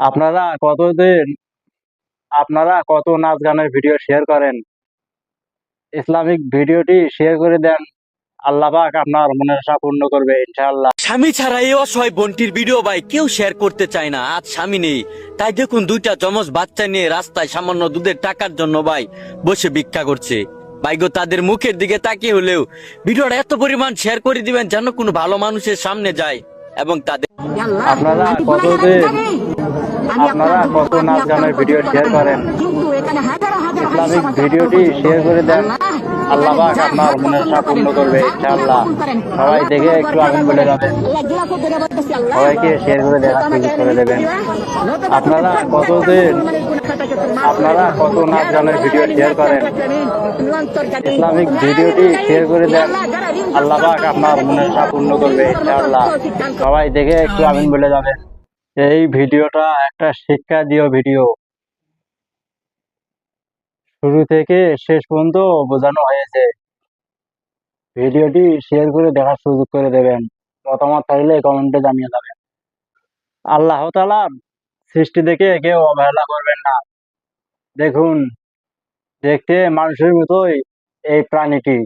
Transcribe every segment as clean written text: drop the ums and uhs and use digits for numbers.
আপনারা কতদিন আপনারা কত নাচ গানের ভিডিও শেয়ার করেন? ইসলামিক ভিডিওটি শেয়ার করে দেন। আল্লাহ পাক আপনার মনের আশা পূর্ণ করবে ইনশাআল্লাহ। স্বামী ছাড়া এই অসহায় বোনটির ভিডিও ভাই কেউ শেয়ার করতে চায় না। আজ স্বামী নেই, তাই দেখুন দুইটা যমজ বাচ্চা নিয়ে রাস্তায় সামান্য দুধের টাকার জন্য ভাই বসে ভিক্ষা করছে। ভাই গো, তাদের মুখের দিকে তাকিয়ে হলেও ভিডিওটা এত পরিমাণ শেয়ার করে দিবেন যেন কোনো ভালো মানুষের সামনে যায় এবং তাদের আপনারা কতদিন আপনারা কত নাচ গানের ভিডিও শেয়ার করেন? ইসলামিক ভিডিওটি শেয়ার করে দেন। আল্লাহ পাক আপনার মনের আশা পূর্ণ করবে ইনশাআল্লাহ। সবাই দেখে একটু আমিন বলে যাবেন। সবাইকে শেয়ার করে দেখার সুযোগ করে দেবেন। আপনারা কত নাচ গানের ভিডিও শেয়ার করেন? ইসলামিক ভিডিওটি শেয়ার করে দেন। আল্লাহ পাক আপনার মনের আশা পূর্ণ করবে ইনশাআল্লাহ। সবাই দেখে একটু আমিন বলে যাবেন। এই ভিডিওটা একটা শিক্ষা দিও ভিডিও। শুরু থেকে শেষ পর্যন্ত বোঝানো হয়েছে। ভিডিওটি শেয়ার করে দেখার সুযোগ করে দেবেন। মতামত থাকলে কমেন্টে জানিয়ে যাবেন। আল্লাহ তাআলার সৃষ্টি দেখে কেউ অবহেলা করবেন না। দেখুন, দেখতে মানুষের মতোই এই প্রাণীটি।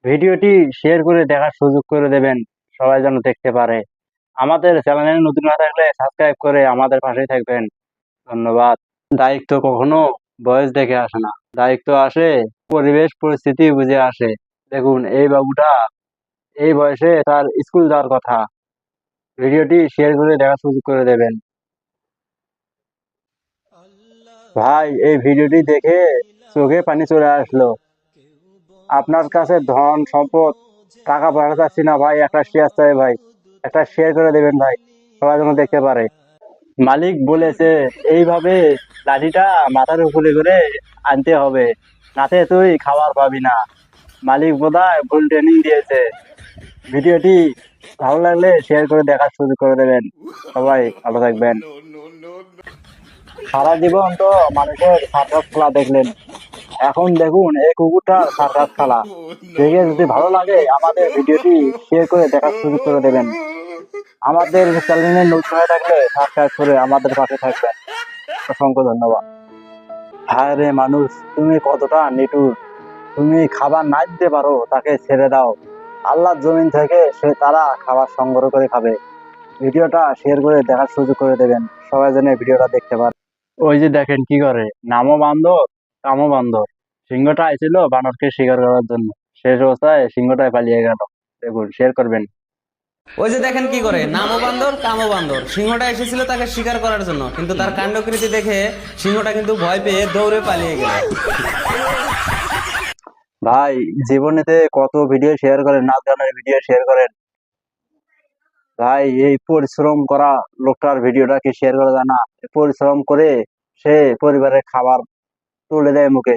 ভিডিওটি শেয়ার করে দেখার সুযোগ করে দেবেন, সবাই যেন দেখতে পারে। আমাদের চ্যানেলে নতুন না থাকলে সাবস্ক্রাইব করে আমাদের পাশেই থাকবেন। ধন্যবাদ। দায়িত্ব কখনো বয়স দেখে আসে না, দায়িত্ব আসে পরিবেশ পরিস্থিতি বুঝে আসে। দেখুন, এই বাবুটা এই বয়সে তার স্কুল যাওয়ার কথা। ভিডিওটি শেয়ার করে দেখার সুযোগ করে দেবেন। ভাই, এই ভিডিওটি দেখে চোখে পানি চলে আসলো। আপনার কাছে ধন সম্পদ টাকা পয়সা চাচ্ছি না ভাই, একটা শেয়ার চাই ভাই, একটা শেয়ার করে দেবেন ভাই, সবাই যেন দেখতে পারে। মালিক বলেছে এইভাবে লাঠিটা মাথার উপরে করে আনতে হবে, নাতে তুই খাবার পাবি না। মালিক বোধহয় ভুল ট্রেনিং দিয়েছে। ভিডিওটি ভালো লাগলে শেয়ার করে দেখার সুযোগ করে দেবেন। সবাই ভালো থাকবেন। সারা জীবন তো মানুষের সার্কাস খেলা দেখলেন, এখন দেখুন এই কুকুরটার সার্কাস খেলা। দেখে যদি ভালো লাগে আমাদের ভিডিওটি শেয়ার করে দেখার সুযোগ করে দেবেন। আমাদের চ্যানেলে নতুন হয়ে থাকলে সাবস্ক্রাইব করে আমাদের পাশে থাকবেন। অসংখ্য ধন্যবাদ। হায় রে মানুষ, তুমি কতটা নিটুর! তুমি খাবার না দিতে পারো, তাকে ছেড়ে দাও। আল্লাহর জমিন থেকে সে তারা খাবার সংগ্রহ করে খাবে। ভিডিওটা শেয়ার করে দেখার সুযোগ করে দেবেন, সবাই যেন ভিডিওটা দেখতে পারে। ওই যে দেখেন কি করে, নামও বান্দর কামও বান্দর। সিংহটা আইছিল বানরকে শিকার করার জন্য, শেষ অবস্থায় সিংহটাই পালিয়ে গেল। দেখুন, শেয়ার করবেন। ওই যে দেখেন কি করে, নামও বান্দর কামও বান্দর। সিংহটা এসেছিল তাকে শিকার করার জন্য, কিন্তু তার কাণ্ডকৃতি দেখে সিংহটা কিন্তু ভয় পেয়ে দৌড়ে পালিয়ে গেল। ভাই, জীবনেতে কত ভিডিও শেয়ার করেন, নাচ গানের ভিডিও শেয়ার করেন। ভাই, এই পরিশ্রম করা লোকটার ভিডিওটা কি শেয়ার করা যায় না? পরিশ্রম করে সে পরিবারের খাবার তুলে দেয় মুখে।